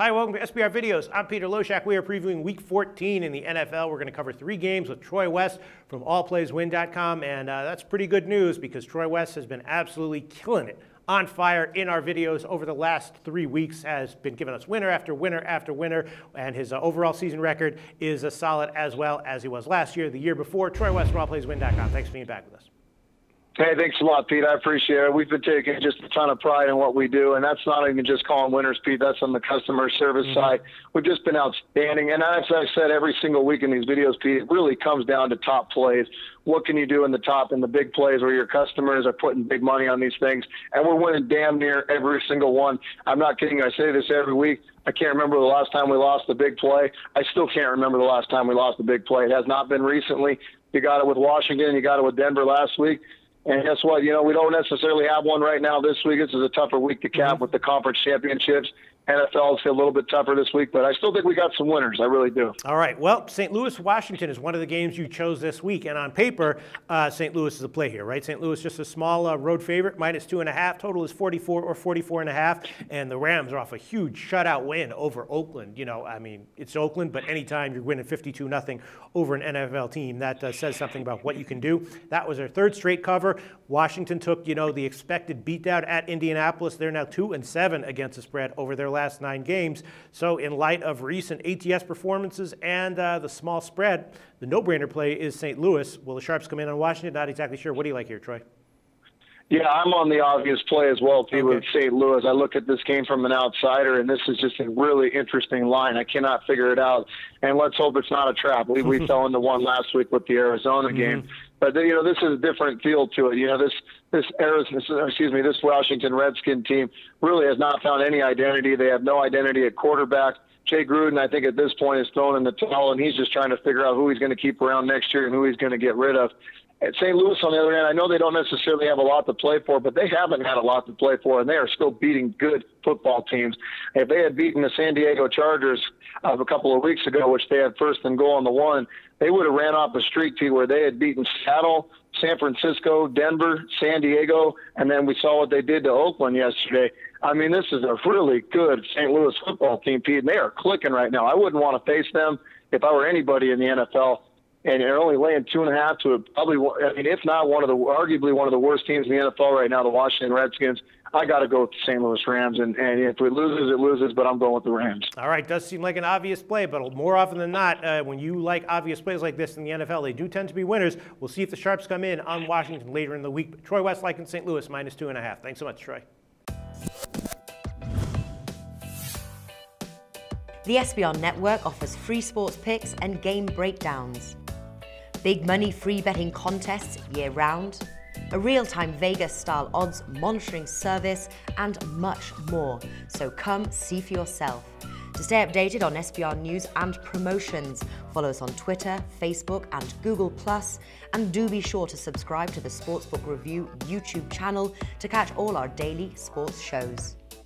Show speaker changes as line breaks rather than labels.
Hi, welcome to SBR Videos. I'm Peter Loshak. We are previewing Week 14 in the NFL. We're going to cover 3 games with Troy West from allplayswin.com, and that's pretty good news because Troy West has been absolutely killing it, on fire in our videos over the last 3 weeks, has been giving us winner after winner after winner, and his overall season record is as solid as well as he was last year, the year before. Troy West from allplayswin.com. Thanks for being back with us.
Hey, thanks a lot, Pete. I appreciate it. We've been taking just a ton of pride in what we do, and that's not even just calling winners, Pete. That's on the customer service side. We've just been outstanding. And as I've said every single week in these videos, Pete, it really comes down to top plays. What can you do in the top and the big plays where your customers are putting big money on these things? And we're winning damn near every single one. I'm not kidding you. I say this every week. I can't remember the last time we lost the big play. I still can't remember the last time we lost the big play. It has not been recently. You got it with Washington. You got it with Denver last week. And guess what? You know, we don't necessarily have one right now this week. This is a tougher week to cap with the conference championships. NFL is a little bit tougher this week, but I still think we got some winners. I really do.
All right. Well, St. Louis, Washington is one of the games you chose this week. And on paper, St. Louis is a play here, right? St. Louis just a small road favorite, -2.5. Total is 44 or 44.5. And the Rams are off a huge shutout win over Oakland. You know, I mean, it's Oakland, but anytime you're winning 52-0 over an NFL team, that says something about what you can do. That was their 3rd straight cover. Washington took, you know, the expected beatdown at Indianapolis. They're now 2-7 against the spread over their last 9 games. So in light of recent ATS performances and the small spread, the no-brainer play is St. Louis. Will the Sharps come in on Washington? Not exactly sure. What do you like here, Troy?
Yeah, I'm on the obvious play as well, Pete, with St. Louis. I look at this game from an outsider, and this is just a really interesting line. I cannot figure it out, and let's hope it's not a trap. We fell into one last week with the Arizona game, but you know, this is a different feel to it. You know, this Washington Redskins team really has not found any identity. They have no identity at quarterback. Jay Gruden, I think at this point, is thrown in the towel, and he's just trying to figure out who he's going to keep around next year and who he's going to get rid of. At St. Louis, on the other hand, I know they don't necessarily have a lot to play for, but they haven't had a lot to play for, and they are still beating good football teams. If they had beaten the San Diego Chargers a couple of weeks ago, which they had 1st and goal on the 1, they would have ran off a streak, Pete, where they had beaten Seattle, San Francisco, Denver, San Diego, and then we saw what they did to Oakland yesterday. I mean, this is a really good St. Louis football team, Pete, and they are clicking right now. I wouldn't want to face them if I were anybody in the NFL. And they're only laying 2.5 to probably, I mean, if not arguably one of the worst teams in the NFL right now, the Washington Redskins. I got to go with the St. Louis Rams, and if it loses, it loses, but I'm going with the Rams.
All right, does seem like an obvious play, but more often than not, when you like obvious plays like this in the NFL, they do tend to be winners. We'll see if the Sharps come in on Washington later in the week. But Troy West liking St. Louis, -2.5. Thanks so much, Troy.
The SBR Network offers free sports picks and game breakdowns, big money free betting contests year-round, a real-time Vegas-style odds monitoring service, and much more. So come see for yourself. To stay updated on SBR news and promotions, follow us on Twitter, Facebook, and Google+, and do be sure to subscribe to the Sportsbook Review YouTube channel to catch all our daily sports shows.